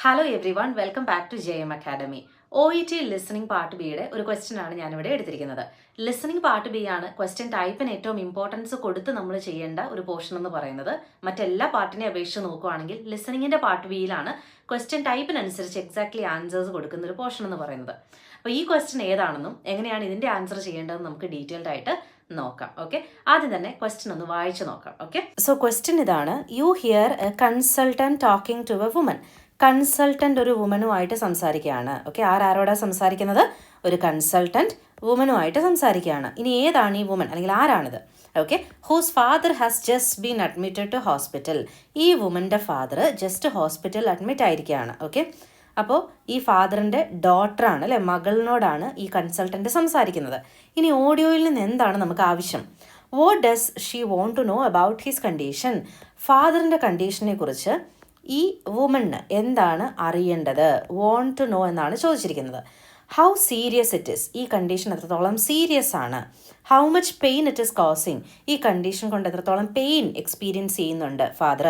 Hello everyone, welcome back to JM academy. OET listening part ബിയുടെ ഒരു question ആണ് ഞാനിവിടെ എടുത്തിരിക്കുന്നത്. ലിസണിംഗ് പാർട്ട് ബി ആണ് ക്വസ്റ്റ്യൻ ടൈപ്പിന് ഏറ്റവും ഇമ്പോർട്ടൻസ് കൊടുത്ത് നമ്മൾ ചെയ്യേണ്ട ഒരു പോർഷൻ എന്ന് പറയുന്നത്. മറ്റെല്ലാ പാർട്ടിനെ അപേക്ഷിച്ച് നോക്കുകയാണെങ്കിൽ ലിസണിങ്ങിന്റെ പാർട്ട് ബിയിലാണ് ക്വസ്റ്റ്യൻ ടൈപ്പിനനുസരിച്ച് എക്സാക്ട്ലി ആൻസേഴ്സ് കൊടുക്കുന്ന ഒരു പോർഷൻ എന്ന് പറയുന്നത്. അപ്പോൾ ഈ ക്വസ്റ്റ്യൻ ഏതാണെന്നും എങ്ങനെയാണ് ഇതിന്റെ ആൻസർ ചെയ്യേണ്ടതെന്ന് നമുക്ക് ഡീറ്റെയിൽഡ് ആയിട്ട് നോക്കാം. ഓക്കെ, ആദ്യം തന്നെ ക്വസ്റ്റ്യൻ ഒന്ന് വായിച്ചു നോക്കാം. ഓക്കെ, സോ ക്വസ്റ്റ്യൻ ഇതാണ്: you hear a consultant talking to a woman. Consultant ഒരു വുമനുമായിട്ട് സംസാരിക്കുകയാണ്. ഓക്കെ, ആരോടാ സംസാരിക്കുന്നത്? ഒരു കൺസൾട്ടന്റ് വുമനുമായിട്ട് സംസാരിക്കുകയാണ്. ഇനി ഏതാണ് ഈ വുമൻ, അല്ലെങ്കിൽ ആരാണിത്? Okay, whose father has just been admitted to hospital. ഈ വുമൻ്റെ ഫാദർ ജസ്റ്റ് ഹോസ്പിറ്റലിൽ അഡ്മിറ്റ് ആയിരിക്കുകയാണ്. ഓക്കെ, അപ്പോൾ ഈ ഫാദറിൻ്റെ ഡോട്ടറാണ്, അല്ലെ, മകളിനോടാണ് ഈ കൺസൾട്ടന്റ് സംസാരിക്കുന്നത്. ഇനി ഓഡിയോയിൽ നിന്ന് എന്താണ് നമുക്ക് ആവശ്യം? What does she want to know about his condition. ഫാദറിൻ്റെ കണ്ടീഷനെ കുറിച്ച് ഈ വുമണ് എന്താണ് അറിയേണ്ടത്? വോണ്ട് ടു നോ എന്നാണ് ചോദിച്ചിരിക്കുന്നത്. How serious it is. ഈ കണ്ടീഷൻ എത്രത്തോളം സീരിയസ് ആണ്. How much pain it is causing. ഈ കണ്ടീഷൻ കൊണ്ട് എത്രത്തോളം പെയിൻ എക്സ്പീരിയൻസ് ചെയ്യുന്നുണ്ട് father.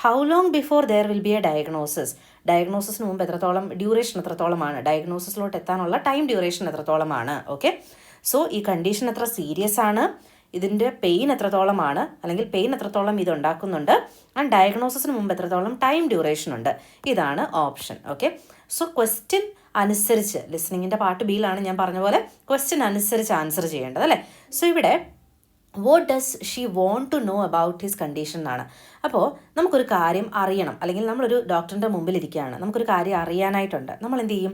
How long before there will be a diagnosis. ഡയഗ്നോസിന് മുമ്പ് എത്രത്തോളം ഡ്യൂറേഷൻ എത്രത്തോളമാണ്, ഡയഗ്നോസിസിലോട്ട് എത്താനുള്ള ടൈം ഡ്യൂറേഷൻ എത്രത്തോളമാണ്. ഓക്കെ, സോ ഈ കണ്ടീഷൻ എത്ര സീരിയസ് ആണ്, ഇതിൻ്റെ പെയിൻ എത്രത്തോളമാണ്, അല്ലെങ്കിൽ പെയിൻ എത്രത്തോളം ഇത് ഉണ്ടാക്കുന്നുണ്ട്, ആൻഡ് ഡയഗ്നോസിന് മുമ്പ് എത്രത്തോളം ടൈം ഡ്യൂറേഷൻ ഉണ്ട്. ഇതാണ് ഓപ്ഷൻ. ഓക്കെ, സോ ക്വസ്റ്റ്യൻ അനുസരിച്ച്, ലിസണിങ്ങിൻ്റെ പാർട്ട് ബിയിലാണ് ഞാൻ പറഞ്ഞ പോലെ ക്വസ്റ്റ്യൻ അനുസരിച്ച് ആൻസർ ചെയ്യേണ്ടത്, അല്ലേ. സോ ഇവിടെ what does she want to know about his condition എന്നാണ്. അപ്പോൾ നമുക്കൊരു കാര്യം അറിയണം, അല്ലെങ്കിൽ നമ്മളൊരു ഡോക്ടറിൻ്റെ മുമ്പിൽ ഇരിക്കുകയാണ്, നമുക്കൊരു കാര്യം അറിയാനായിട്ടുണ്ട്. നമ്മൾ എന്ത് ചെയ്യും?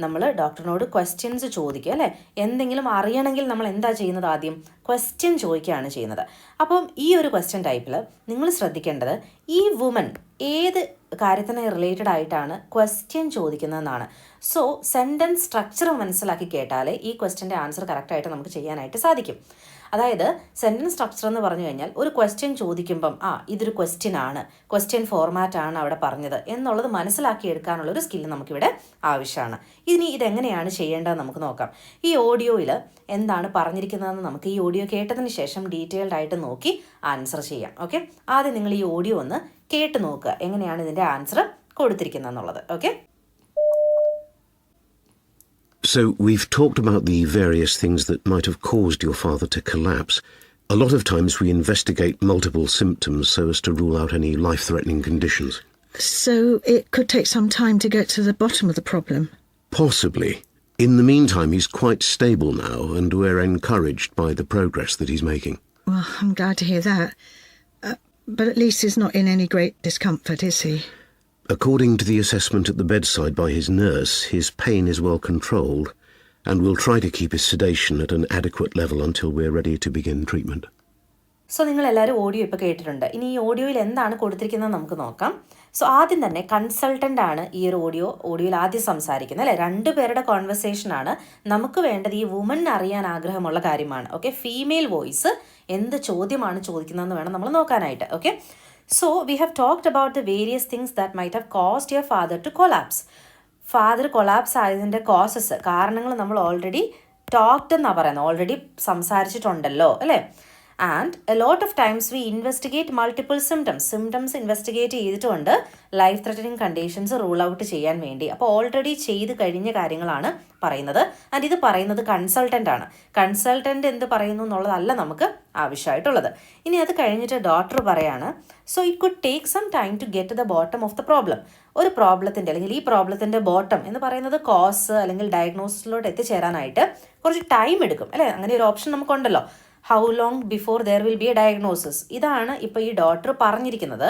നമ്മൾ ഡോക്ടറിനോട് ക്വസ്റ്റ്യൻസ് ചോദിക്കുക, അല്ലേ. എന്തെങ്കിലും അറിയണമെങ്കിൽ നമ്മൾ എന്താ ചെയ്യുന്നത്? ആദ്യം ക്വസ്റ്റ്യൻ ചോദിക്കുകയാണ് ചെയ്യുന്നത്. അപ്പം ഈ ഒരു ക്വസ്റ്റ്യൻ ടൈപ്പിൽ നിങ്ങൾ ശ്രദ്ധിക്കേണ്ടത് ഈ വുമൻ ഏത് കാര്യത്തിന് റിലേറ്റഡ് ആയിട്ടാണ് ക്വസ്റ്റ്യൻ ചോദിക്കുന്നതെന്നാണ്. സോ സെൻറ്റൻസ് സ്ട്രക്ചർ മനസ്സിലാക്കി കേട്ടാലേ ഈ ക്വസ്റ്റ്യൻ്റെ ആൻസർ കറക്റ്റായിട്ട് നമുക്ക് ചെയ്യാനായിട്ട് സാധിക്കും. അതായത് സെൻറ്റൻസ് സ്ട്രക്ചർ എന്ന് പറഞ്ഞു കഴിഞ്ഞാൽ ഒരു ക്വസ്റ്റ്യൻ ചോദിക്കുമ്പം ഇതൊരു ക്വസ്റ്റ്യൻ ആണ്, ക്വസ്റ്റ്യൻ ഫോർമാറ്റ് ആണ് അവിടെ പറഞ്ഞത് എന്നുള്ളത് മനസ്സിലാക്കിയെടുക്കാനുള്ള ഒരു സ്കില്ല് നമുക്കിവിടെ ആവശ്യമാണ്. ഇനി ഇതെങ്ങനെയാണ് ചെയ്യേണ്ടതെന്ന് നമുക്ക് നോക്കാം. ഈ ഓഡിയോയിൽ എന്താണ് പറഞ്ഞിരിക്കുന്നതെന്ന് നമുക്ക് ഈ ഓഡിയോ കേട്ടതിന് ശേഷം ഡീറ്റെയിൽഡ് ആയിട്ട് നോക്കി ആൻസർ ചെയ്യാം. ഓക്കെ, ആദ്യം നിങ്ങൾ ഈ ഓഡിയോ ഒന്ന് കേട്ട് നോക്കുക, എങ്ങനെയാണ് ഇതിൻ്റെ ആൻസർ കൊടുത്തിരിക്കുന്നതെന്നുള്ളത്. Okay, So we've talked about the various things that might have caused your father to collapse. A lot of times we investigate multiple symptoms so as to rule out any life-threatening conditions. So it could take some time to get to the bottom of the problem? Possibly. In the meantime, he's quite stable now, and we're encouraged by the progress that he's making. Well, I'm glad to hear that. But at least he's not in any great discomfort, is he? According to the assessment at the bedside by his nurse, his pain is well controlled, and we'll try to keep his sedation at an adequate level until we're ready to begin treatment. So നിങ്ങൾ എല്ലാവരും audio ഇപ്പോൾ കേട്ടിട്ടുണ്ട്. ഇനി ഈ ഓഡിയോയിൽ എന്താണ് കൊടുത്തിരിക്കുന്നത് നമുക്ക് നോക്കാം. സോ ആദ്യം തന്നെ കൺസൾട്ടൻ്റ് ആണ് ഈ ഒരു ഓഡിയോയിൽ ആദ്യം സംസാരിക്കുന്നത്, അല്ലേ. രണ്ടുപേരുടെ കോൺവെർസേഷനാണ്. നമുക്ക് വേണ്ടത് ഈ വുമൺ അറിയാൻ ആഗ്രഹമുള്ള കാര്യമാണ്. ഓക്കെ, ഫീമെയിൽ വോയിസ് എന്ത് ചോദ്യമാണ് ചോദിക്കുന്നതെന്ന് വേണം നമ്മൾ നോക്കാനായിട്ട്. Okay, so we have talked about the various things that might have caused your father to collapse. Father collapse ആയതിൻ്റെ കോസസ്, കാരണങ്ങൾ നമ്മൾ ഓൾറെഡി ടോക്ഡ് എന്നാണ് പറയുന്നത്, ഓൾറെഡി സംസാരിച്ചിട്ടുണ്ടല്ലോ, അല്ലേ. And a lot of times we investigate multiple symptoms investigate ചെയ്തിട്ടുണ്ട് life threatening conditions rule out ചെയ്യാൻ വേണ്ടി. അപ്പോൾ ഓൾറെഡി ചെയ്ത് കഴിഞ്ഞ കാര്യങ്ങളാണ് പറയുന്നത്. ആൻഡ് ഇത് പറയുന്നത് കൺസൾട്ടൻ്റ് ആണ്. കൺസൾട്ടൻ്റ് എന്ത് പറയുന്നു എന്നുള്ളതല്ല നമുക്ക് ആവശ്യമായിട്ടുള്ളത്. ഇനി അത് കഴിഞ്ഞിട്ട് ഡോക്ടർ പറയാണ്, so it could take some time to get the bottom of the problem. ഒരു പ്രോബ്ലത്തിൻ്റെ, അല്ലെങ്കിൽ ഈ പ്രോബ്ലത്തിൻ്റെ ബോട്ടം എന്ന് പറയുന്നത് കോസ് അല്ലെങ്കിൽ ഡയഗ്നോസിസിലോട്ട് എത്തിച്ചേരാനായിട്ട് കുറച്ച് ടൈം എടുക്കും, അല്ലേ. അങ്ങനെ ഒരു ഓപ്ഷൻ നമുക്കുണ്ടല്ലോ. How long before there will be a diagnosis. ഇതാണ് ഇപ്പോൾ ഈ ഡോക്ടർ പറഞ്ഞിരിക്കുന്നത്.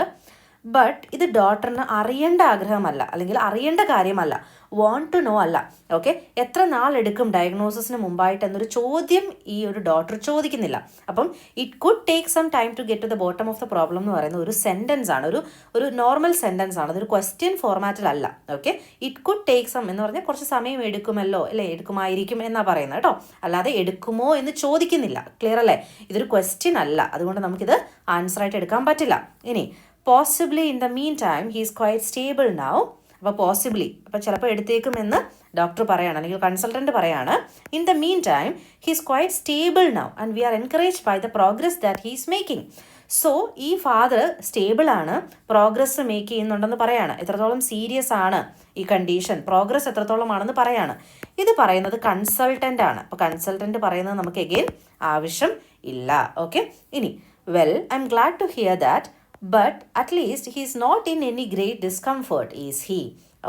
ബട്ട് ഇത് ഡോക്ടറിന് അറിയേണ്ട ആഗ്രഹമല്ല, അല്ലെങ്കിൽ അറിയേണ്ട കാര്യമല്ല, വോണ്ട് ടു നോ അല്ല. ഓക്കെ, എത്ര നാളെടുക്കും ഡയഗ്നോസിന് മുമ്പായിട്ട് എന്നൊരു ചോദ്യം ഈ ഒരു ഡോക്ടർ ചോദിക്കുന്നില്ല. അപ്പം it could take some time to get to the bottom of the problem എന്ന് പറയുന്ന ഒരു സെൻറ്റൻസ് ആണ്, ഒരു നോർമൽ സെൻറ്റൻസ് ആണ്, അതൊരു ക്വസ്റ്റ്യൻ ഫോർമാറ്റിലല്ല. Okay, it could take some എന്ന് പറഞ്ഞാൽ കുറച്ച് സമയം എടുക്കുമല്ലോ, അല്ലേ, എടുക്കുമായിരിക്കും എന്നാണ് പറയുന്നത് കേട്ടോ. അല്ലാതെ എടുക്കുമോ എന്ന് ചോദിക്കുന്നില്ല. ക്ലിയർ അല്ലേ? ഇതൊരു ക്വസ്റ്റ്യൻ അല്ല, അതുകൊണ്ട് നമുക്കിത് ആൻസറായിട്ട് എടുക്കാൻ പറ്റില്ല. ഇനി possibly in the meantime he is quite stable now. അപ്പോൾ പോസിബിളി, അപ്പോൾ ചിലപ്പോൾ എടുത്തേക്കുമെന്ന് ഡോക്ടർ പറയാണ്, അല്ലെങ്കിൽ കൺസൾട്ടൻ്റ് പറയാണ്. In the meantime he is quite stable now and we are encouraged by the progress that he is making. So ഈ father stable ആണ്, progress make ചെയ്യുന്നുണ്ടെന്ന് പറയാണ്. എത്രത്തോളം സീരിയസ് ആണ് ഈ കണ്ടീഷൻ, പ്രോഗ്രസ് എത്രത്തോളം ആണെന്ന് പറയാണ്. ഇത് പറയുന്നത് കൺസൾട്ടൻ്റ് ആണ്. അപ്പോൾ കൺസൾട്ടൻ്റ് പറയുന്നത് നമുക്ക് എഗെയിൻ ആവശ്യം ഇല്ല. ഓക്കെ, ഇനി well I'm glad to hear that but at least he is not in any great discomfort is he.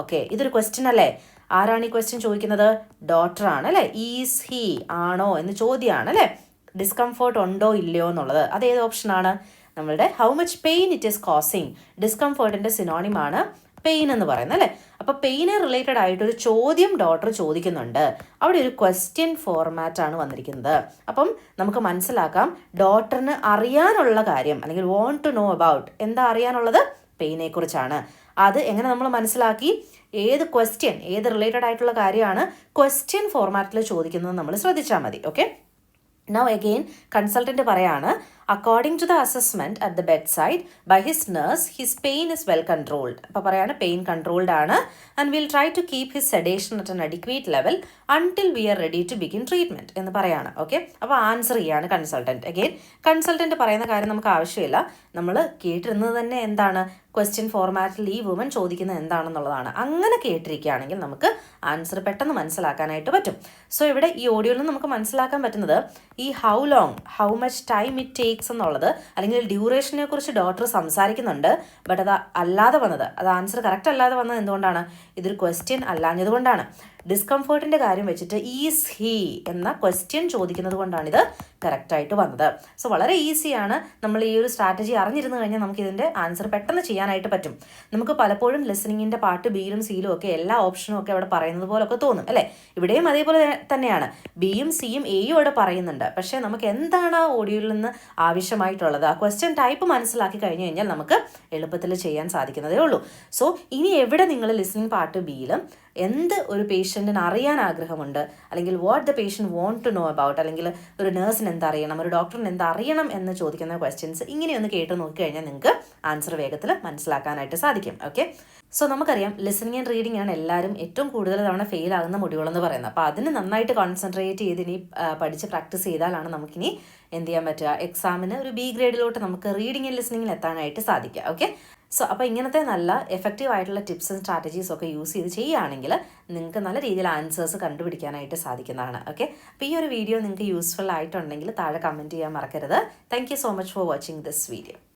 Okay, ഇതൊരു ക്വസ്റ്റ്യൻ അല്ലേ? ആരാണ് ഈ ക്വസ്റ്റ്യൻ ചോദിക്കുന്നത്? ഡോക്ടറാണ് അല്ലേ? ഈസ് ഹി ആണോ എന്ന് ചോദ്യമാണ് അല്ലേ? ഡിസ്കംഫേർട്ട് ഉണ്ടോ ഇല്ലയോ എന്നുള്ളത് അത് ഏത് ഓപ്ഷനാണ്? നമ്മളുടെ how much pain it is causing. ഡിസ്കംഫേർട്ടിൻ്റെ സിനോണിമാണ് പെയിൻ എന്ന് പറയുന്നത് അല്ലേ? അപ്പോൾ പെയിന് റിലേറ്റഡ് ആയിട്ടൊരു ചോദ്യം ഡോക്ടർ ചോദിക്കുന്നുണ്ട്. അവിടെ ഒരു ക്വസ്റ്റ്യൻ ഫോർമാറ്റ് ആണ് വന്നിരിക്കുന്നത്. അപ്പം നമുക്ക് മനസ്സിലാക്കാം ഡോക്ടറിന് അറിയാനുള്ള കാര്യം അല്ലെങ്കിൽ വോണ്ട് ടു നോ അബൌട്ട് എന്താ അറിയാനുള്ളത്? പെയിനെ കുറിച്ചാണ്. അത് എങ്ങനെ നമ്മൾ മനസ്സിലാക്കി? ഏത് ക്വസ്റ്റ്യൻ, ഏത് റിലേറ്റഡ് ആയിട്ടുള്ള കാര്യമാണ് ക്വസ്റ്റ്യൻ ഫോർമാറ്റിൽ ചോദിക്കുന്നത് നമ്മൾ ശ്രദ്ധിച്ചാൽ മതി. ഓക്കെ, നൗ അഗെയിൻ കൺസൾട്ടൻ്റ് പറയാണ് according to the assessment at the bedside by his nurse his pain is well controlled. അപ്പോൾ പറയാണ് പെയിൻ കൺട്രോൾഡ് ആണ് and will try to keep his sedation at an adequate level until we are ready to begin treatment എന്ന് പറയാണ്. Okay, അപ്പോൾ answer ചെയ്യാണ് consultant. Again consultant പറയുന്ന കാര്യം നമുക്ക് ആവശ്യമില്ല. നമ്മൾ കേട്ടിരുന്നത് തന്നെ എന്താണ്? ക്വസ്റ്റ്യൻ ഫോർമാറ്റിൽ ഈ വുമൻ ചോദിക്കുന്നത് എന്താണെന്നുള്ളതാണ്. അങ്ങനെ കേട്ടിരിക്കുകയാണെങ്കിൽ നമുക്ക് ആൻസർ പെട്ടെന്ന് മനസ്സിലാക്കാനായിട്ട് പറ്റും. സോ ഇവിടെ ഈ ഓഡിയോയിൽ നിന്ന് നമുക്ക് മനസ്സിലാക്കാൻ പറ്റുന്നത് ഈ how long, how much time it takes എന്നുള്ളത് അല്ലെങ്കിൽ ഡ്യൂറേഷനെ കുറിച്ച് ഡോക്ടർ സംസാരിക്കുന്നുണ്ട്. ബട്ട് അത് അല്ലാതെ വന്നത്, അത് ആൻസർ കറക്റ്റ് അല്ലാതെ വന്നത് എന്തുകൊണ്ടാണ്? ഇതൊരു ക്വസ്റ്റ്യൻ അല്ലാഞ്ഞതുകൊണ്ടാണ്. ഡിസ്കംഫേർട്ടിൻ്റെ കാര്യം വെച്ചിട്ട് ഈസ് ഹി എന്ന ക്വസ്റ്റ്യൻ ചോദിക്കുന്നത് കൊണ്ടാണ് ഇത് കറക്റ്റായിട്ട് വന്നത്. സോ വളരെ ഈസിയാണ്. നമ്മൾ ഈ ഒരു സ്ട്രാറ്റജി അറിഞ്ഞിരുന്നു കഴിഞ്ഞാൽ നമുക്ക് ഇതിൻ്റെ ആൻസർ പെട്ടെന്ന് ചെയ്യാനായിട്ട് പറ്റും. നമുക്ക് പലപ്പോഴും ലിസണിങ്ങിൻ്റെ പാർട്ട് ബിയിലും സിയിലും ഒക്കെ എല്ലാ ഓപ്ഷനും ഒക്കെ അവിടെ പറയുന്നത് പോലൊക്കെ തോന്നും അല്ലേ? ഇവിടെയും അതേപോലെ തന്നെയാണ്. ബിയും സിയും എയും അവിടെ പറയുന്നുണ്ട്. പക്ഷേ നമുക്ക് എന്താണ് ആ ഓഡിയോയിൽ നിന്ന് ആവശ്യമായിട്ടുള്ളത്, ആ ക്വസ്റ്റ്യൻ ടൈപ്പ് മനസ്സിലാക്കി കഴിഞ്ഞ് കഴിഞ്ഞാൽ നമുക്ക് എളുപ്പത്തിൽ ചെയ്യാൻ സാധിക്കുന്നതേ ഉള്ളൂ. സോ ഇനി എവിടെ നിങ്ങൾ ലിസണിങ് പാർട്ട് ബിയിലും എന്ത് ഒരു പേഷ്യൻറ്റിന് അറിയാൻ ആഗ്രഹമുണ്ട്, അല്ലെങ്കിൽ what the patient want to know about, അല്ലെങ്കിൽ ഒരു നേഴ്സിന് എന്തറിയണം, ഒരു ഡോക്ടറിന് എന്തറിയണം എന്ന് ചോദിക്കുന്ന ക്വസ്റ്റ്യൻസ് ഇങ്ങനെയൊന്ന് കേട്ട് നോക്കിക്കഴിഞ്ഞാൽ നിങ്ങൾക്ക് ആൻസർ വേഗത്തിൽ മനസ്സിലാക്കാനായിട്ട് സാധിക്കും. ഓക്കെ, സോ നമുക്കറിയാം ലിസണിങ് ആൻഡ് റീഡിംഗ് ആണ് എല്ലാവരും ഏറ്റവും കൂടുതൽ തവണ ഫെയിൽ ആകുന്ന മൊഡ്യൂളെന്ന് പറയുന്നത്. അപ്പോൾ അതിന് നന്നായിട്ട് കോൺസെൻട്രേറ്റ് ചെയ്ത് ഇനി പഠിച്ച് പ്രാക്ടീസ് ചെയ്താലാണ് നമുക്കിനി എന്ത് ചെയ്യാൻ പറ്റുക? എക്സാമിന് ഒരു ബി ഗ്രേഡിലോട്ട് നമുക്ക് റീഡിംഗ് ആൻഡ് ലിസണിങ്ങിൽ എത്താനായിട്ട് സാധിക്കുക. ഓക്കെ, സോ അപ്പോൾ ഇങ്ങനത്തെ നല്ല എഫക്റ്റീവ് ആയിട്ടുള്ള ടിപ്സ് ആൻഡ് സ്ട്രാറ്റജീസ് ഒക്കെ യൂസ് ചെയ്ത് ചെയ്യുകയാണെങ്കിൽ നിങ്ങൾക്ക് നല്ല രീതിയിൽ ആൻസേഴ്സ് കണ്ടുപിടിക്കാനായിട്ട് സാധിക്കുന്നതാണ്. ഓക്കെ, അപ്പോൾ ഈ ഒരു വീഡിയോ നിങ്ങൾക്ക് യൂസ്ഫുൾ ആയിട്ടുണ്ടെങ്കിൽ താഴെ കമൻറ്റ് ചെയ്യാൻ മറക്കരുത്. Thank you so much for watching this video.